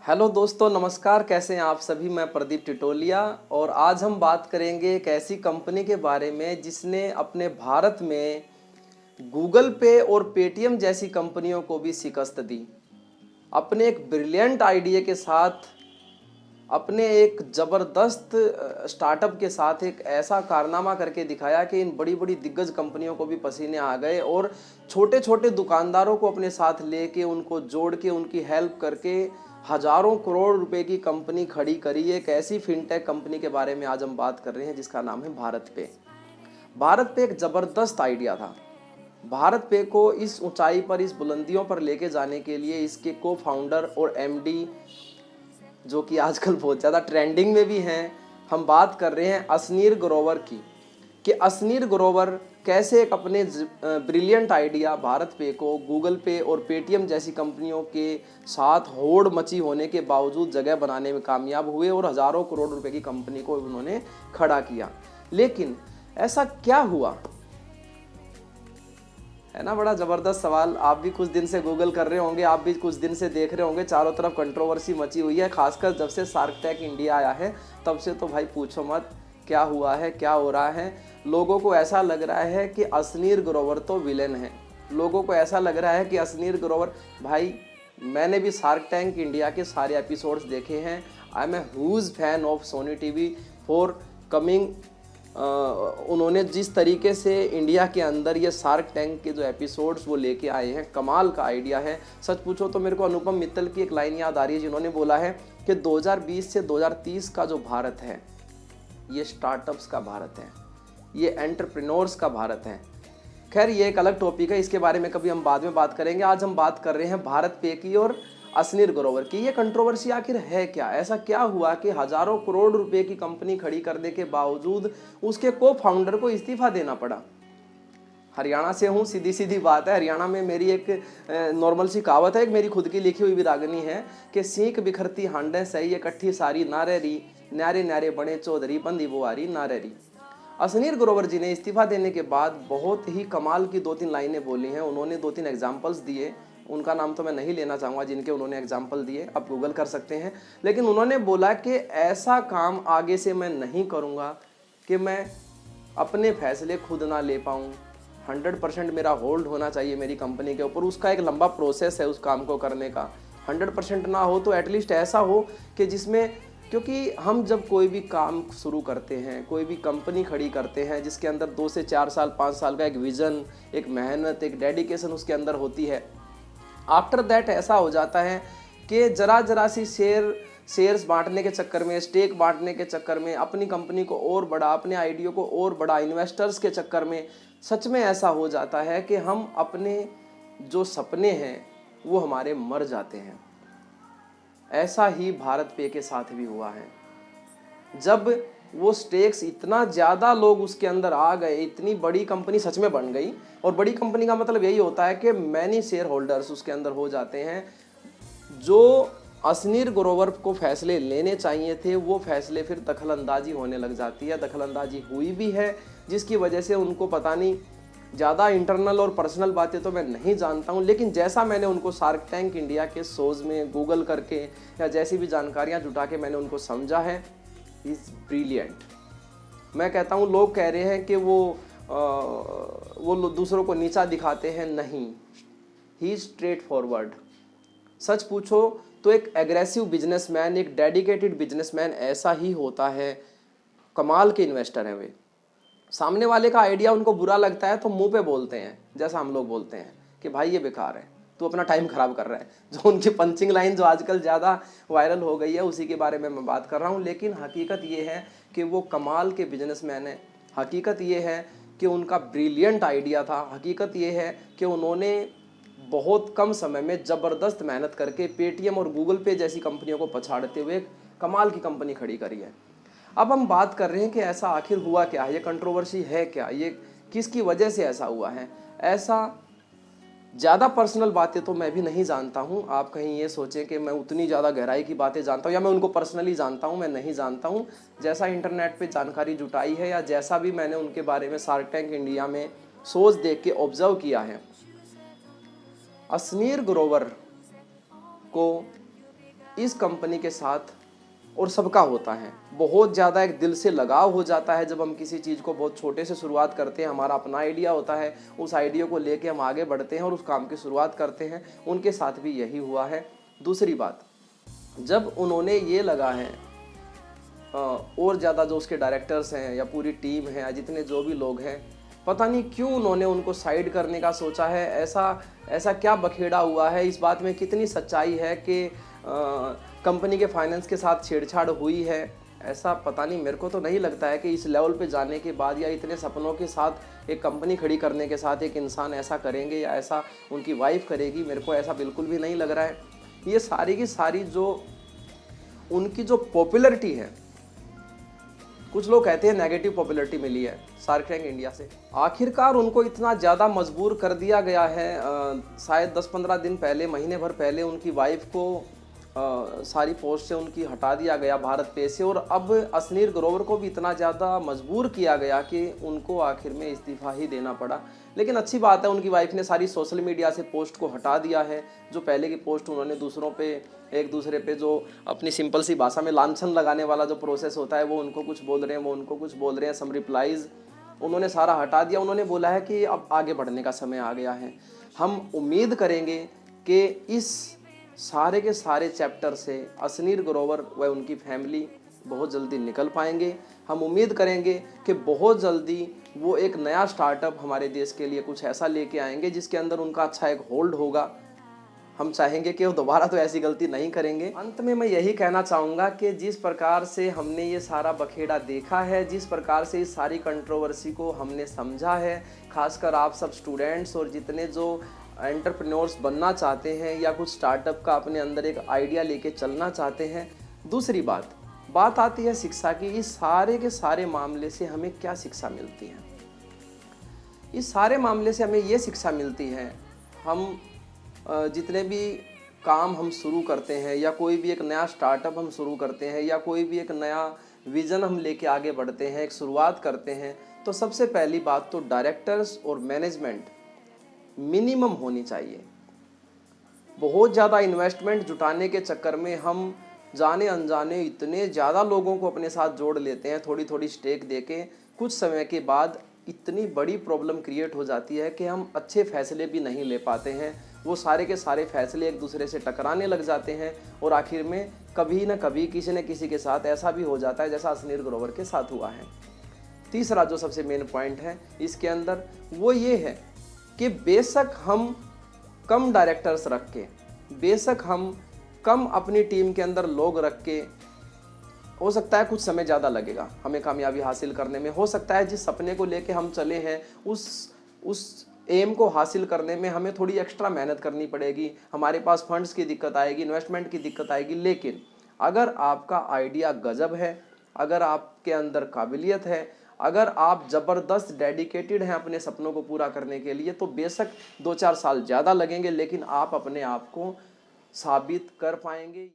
Hello दोस्तों, नमस्कार। कैसे हैं आप सभी। मैं प्रदीप टिटोलिया और आज हम बात करेंगे एक ऐसी कंपनी के बारे में जिसने अपने भारत में गूगल पे और पेटीएम जैसी कंपनियों को भी शिकस्त दी। अपने एक ब्रिलियंट आइडिया के साथ, अपने एक ज़बरदस्त स्टार्टअप के साथ एक ऐसा कारनामा करके दिखाया कि इन बड़ी बड़ी दिग्गज कंपनियों को भी पसीने आ गए और छोटे छोटे दुकानदारों को अपने साथ लेके उनको जोड़ के उनकी हेल्प करके हजारों करोड़ रुपए की कंपनी खड़ी करी। एक ऐसी फिनटेक कंपनी के बारे में आज हम बात कर रहे हैं जिसका नाम है भारत पे। भारत पे एक ज़बरदस्त आइडिया था। भारत पे को इस ऊंचाई पर, इस बुलंदियों पर लेके जाने के लिए इसके को फाउंडर और एमडी, जो कि आजकल बहुत ज़्यादा ट्रेंडिंग में भी हैं, हम बात कर रहे हैं असनीर ग्रोवर की। कि असनीर ग्रोवर कैसे एक अपने ब्रिलियंट आइडिया भारत पे को गूगल पे और पेटीएम जैसी कंपनियों के साथ होड़ मची होने के बावजूद जगह बनाने में कामयाब हुए और हज़ारों करोड़ रुपए की कंपनी को उन्होंने खड़ा किया। लेकिन ऐसा क्या हुआ, है ना? बड़ा ज़बरदस्त सवाल। आप भी कुछ दिन से गूगल कर रहे होंगे, आप भी कुछ दिन से देख रहे होंगे, चारों तरफ कंट्रोवर्सी मची हुई है। खासकर जब से शार्क टैंक इंडिया आया है तब से तो भाई पूछो मत क्या हुआ है, क्या हो रहा है। लोगों को ऐसा लग रहा है कि असनीर ग्रोवर तो विलेन है। लोगों को ऐसा लग रहा है कि असनीर ग्रोवर, भाई मैंने भी शार्क टैंक इंडिया के सारे एपिसोड्स देखे हैं। I am a huge fan of Sony TV for coming. उन्होंने जिस तरीके से इंडिया के अंदर ये शार्क टैंक के जो एपिसोड्स वो लेके आए हैं, कमाल का आइडिया है। सच पूछो तो मेरे को अनुपम मित्तल की एक लाइन याद आ रही है जिन्होंने बोला है कि 2020 से 2030 का जो भारत है ये स्टार्टअप्स का भारत है, ये एंटरप्रेन्योर्स का भारत है। खैर ये एक अलग टॉपिक है, इसके बारे में कभी हम बाद में बात करेंगे। आज हम बात कर रहे हैं भारत पे की और असनीर ग्रोवर की। ये कंट्रोवर्सी आखिर है क्या? ऐसा क्या हुआ कि हजारों करोड़ रुपए की कंपनी खड़ी करने के बावजूद उसके को फाउंडर को इस्तीफा देना पड़ा? हरियाणा से हूँ, सीधी सीधी बात है। हरियाणा में मेरी एक नॉर्मल सी कहावत है, एक मेरी खुद की लिखी हुई विरागनी है कि सीख बिखरती हांडे सही इकट्ठी सारी नारे री, न्यारे न्यारे बने चौधरी बंदी बुआरी नारे री। असनीर ग्रोवर जी ने इस्तीफा देने के बाद बहुत ही कमाल की 2-3 लाइनें बोली हैं। उन्होंने 2-3 एग्जाम्पल्स दिए, उनका नाम तो मैं नहीं लेना चाहूँगा जिनके उन्होंने एग्जाम्पल दिए, आप गूगल कर सकते हैं। लेकिन उन्होंने बोला कि ऐसा काम आगे से मैं नहीं करूँगा कि मैं अपने फैसले खुद ना ले पाऊँ। 100% मेरा होल्ड होना चाहिए मेरी कंपनी के ऊपर। उसका एक लंबा प्रोसेस है उस काम को करने का। 100% ना हो तो एटलीस्ट ऐसा हो कि जिसमें, क्योंकि हम जब कोई भी काम शुरू करते हैं, कोई भी कंपनी खड़ी करते हैं जिसके अंदर 2 से 4 साल 5 साल का एक विज़न, एक मेहनत, एक डेडिकेशन उसके अंदर होती है। आफ्टर दैट ऐसा हो जाता है कि ज़रा ज़रा सी शेयर्स बांटने के चक्कर में, स्टेक बांटने के चक्कर में, अपनी कंपनी को और बड़ा, अपने आइडिया को और बड़ा, इन्वेस्टर्स के चक्कर में सच में ऐसा हो जाता है कि हम अपने जो सपने हैं वो हमारे मर जाते हैं। ऐसा ही भारत पे के साथ भी हुआ है। जब वो स्टेक्स इतना ज़्यादा लोग उसके अंदर आ गए, इतनी बड़ी कंपनी सच में बन गई। और बड़ी कंपनी का मतलब यही होता है कि मैनी शेयर होल्डर्स उसके अंदर हो जाते हैं। जो असनीर ग्रोवर को फैसले लेने चाहिए थे वो फैसले फिर दखलंदाजी होने लग जाती है। दखलंदाजी हुई भी है जिसकी वजह से उनको, पता नहीं, ज़्यादा इंटरनल और पर्सनल बातें तो मैं नहीं जानता हूँ, लेकिन जैसा मैंने उनको शार्क टैंक इंडिया के शोज़ में गूगल करके या जैसी भी जानकारियाँ जुटा के मैंने उनको समझा है, इज़ ब्रिलियंट। मैं कहता हूँ, लोग कह रहे हैं कि वो दूसरों को नीचा दिखाते हैं, नहीं, ही इज स्ट्रेट फॉरवर्ड। सच पूछो तो एक एग्रेसिव बिजनेसमैन, एक डेडिकेटेड बिजनेसमैन ऐसा ही होता है। कमाल के इन्वेस्टर हैं वे। सामने वाले का आइडिया उनको बुरा लगता है तो मुंह पे बोलते हैं, जैसा हम लोग बोलते हैं कि भाई ये बेकार है, तो अपना टाइम खराब कर रहा है। जो उनकी पंचिंग लाइन जो आजकल ज़्यादा वायरल हो गई है उसी के बारे में मैं बात कर रहा हूँ। लेकिन हकीकत ये है कि वो कमाल के बिजनेसमैन हैं। हकीकत ये है कि उनका ब्रिलियंट आइडिया था। हकीकत ये है कि उन्होंने बहुत कम समय में ज़बरदस्त मेहनत करके पेटीएम और गूगल पे जैसी कंपनियों को पछाड़ते हुए कमाल की कंपनी खड़ी करी है। अब हम बात कर रहे हैं कि ऐसा आखिर हुआ क्या है, ये कंट्रोवर्सी है क्या, ये किसकी वजह से ऐसा हुआ है। ऐसा ज़्यादा पर्सनल बातें तो मैं भी नहीं जानता हूँ। आप कहीं ये सोचें कि मैं उतनी ज़्यादा गहराई की बातें जानता हूँ या मैं उनको पर्सनली जानता हूँ, मैं नहीं जानता हूँ। जैसा इंटरनेट पे जानकारी जुटाई है या जैसा भी मैंने उनके बारे में शार्क टैंक इंडिया में शोज़ देख के ऑब्जर्व किया है, असनीर ग्रोवर को इस कंपनी के साथ और सबका होता है, बहुत ज़्यादा एक दिल से लगाव हो जाता है जब हम किसी चीज़ को बहुत छोटे से शुरुआत करते हैं। हमारा अपना आइडिया होता है, उस आइडिया को लेके हम आगे बढ़ते हैं और उस काम की शुरुआत करते हैं। उनके साथ भी यही हुआ है। दूसरी बात, जब उन्होंने ये लगा है और ज़्यादा जो उसके डायरेक्टर्स हैं या पूरी टीम है या जितने जो भी लोग हैं, पता नहीं क्यों उन्होंने उनको साइड करने का सोचा है। ऐसा क्या बखेड़ा हुआ है, इस बात में कितनी सच्चाई है कि कंपनी के फाइनेंस के साथ छेड़छाड़ हुई है, ऐसा पता नहीं। मेरे को तो नहीं लगता है कि इस लेवल पे जाने के बाद या इतने सपनों के साथ एक कंपनी खड़ी करने के साथ एक इंसान ऐसा करेंगे या ऐसा उनकी वाइफ करेगी। मेरे को ऐसा बिल्कुल भी नहीं लग रहा है। ये सारी की सारी जो उनकी जो पॉपुलैरिटी है, कुछ लोग कहते हैं नेगेटिव पॉपुलैरिटी मिली है शार्क टैंक इंडिया से। आखिरकार उनको इतना ज़्यादा मजबूर कर दिया गया है। शायद 10-15 दिन पहले, महीने भर पहले उनकी वाइफ को सारी पोस्ट से उनकी हटा दिया गया भारत पे से, और अब असनीर ग्रोवर को भी इतना ज़्यादा मजबूर किया गया कि उनको आखिर में इस्तीफ़ा ही देना पड़ा। लेकिन अच्छी बात है, उनकी वाइफ ने सारी सोशल मीडिया से पोस्ट को हटा दिया है। जो पहले की पोस्ट उन्होंने दूसरों पे, एक दूसरे पे जो अपनी सिंपल सी भाषा में लांछन लगाने वाला जो प्रोसेस होता है, वो उनको कुछ बोल रहे हैं, वो उनको कुछ बोल रहे हैं, सम रिप्लाईज़ उन्होंने सारा हटा दिया। उन्होंने बोला है कि अब आगे बढ़ने का समय आ गया है। हम उम्मीद करेंगे कि इस सारे के सारे चैप्टर से असनीर ग्रोवर व उनकी फैमिली बहुत जल्दी निकल पाएंगे। हम उम्मीद करेंगे कि बहुत जल्दी वो एक नया स्टार्टअप हमारे देश के लिए कुछ ऐसा लेके आएंगे जिसके अंदर उनका अच्छा एक होल्ड होगा। हम चाहेंगे कि वो दोबारा तो ऐसी गलती नहीं करेंगे। अंत में मैं यही कहना चाहूँगा कि जिस प्रकार से हमने ये सारा बखेड़ा देखा है, जिस प्रकार से इस सारी कंट्रोवर्सी को हमने समझा है, खासकर आप सब स्टूडेंट्स और जितने जो एंटरप्रेन्योर्स बनना चाहते हैं या कुछ स्टार्टअप का अपने अंदर एक आइडिया लेके चलना चाहते हैं। दूसरी बात आती है शिक्षा की। इस सारे के सारे मामले से हमें क्या शिक्षा मिलती है? इस सारे मामले से हमें ये शिक्षा मिलती है, हम जितने भी काम हम शुरू करते हैं या कोई भी एक नया स्टार्टअप हम शुरू करते हैं या कोई भी एक नया विज़न हम लेके आगे बढ़ते हैं, एक शुरुआत करते हैं, तो सबसे पहली बात तो डायरेक्टर्स और मैनेजमेंट मिनिमम होनी चाहिए। बहुत ज़्यादा इन्वेस्टमेंट जुटाने के चक्कर में हम जाने अनजाने इतने ज़्यादा लोगों को अपने साथ जोड़ लेते हैं, थोड़ी थोड़ी स्टेक देके। कुछ समय के बाद इतनी बड़ी प्रॉब्लम क्रिएट हो जाती है कि हम अच्छे फैसले भी नहीं ले पाते हैं। वो सारे के सारे फैसले एक दूसरे से टकराने लग जाते हैं और आखिर में कभी न कभी किसी न किसी के साथ ऐसा भी हो जाता है जैसा असनीर ग्रोवर के साथ हुआ है। तीसरा जो सबसे मेन पॉइंट है इसके अंदर वो ये है कि बेशक हम कम डायरेक्टर्स रख के, बेशक हम कम अपनी टीम के अंदर लोग रख के, हो सकता है कुछ समय ज़्यादा लगेगा हमें कामयाबी हासिल करने में। हो सकता है जिस सपने को लेके हम चले हैं उस एम को हासिल करने में हमें थोड़ी एक्स्ट्रा मेहनत करनी पड़ेगी, हमारे पास फंड्स की दिक्कत आएगी, इन्वेस्टमेंट की दिक्कत आएगी। लेकिन अगर आपका आइडिया गजब है, अगर आपके अंदर काबिलियत है, अगर आप ज़बरदस्त डेडिकेटेड हैं अपने सपनों को पूरा करने के लिए, तो बेशक 2-4 साल ज़्यादा लगेंगे लेकिन आप अपने आप को साबित कर पाएंगे।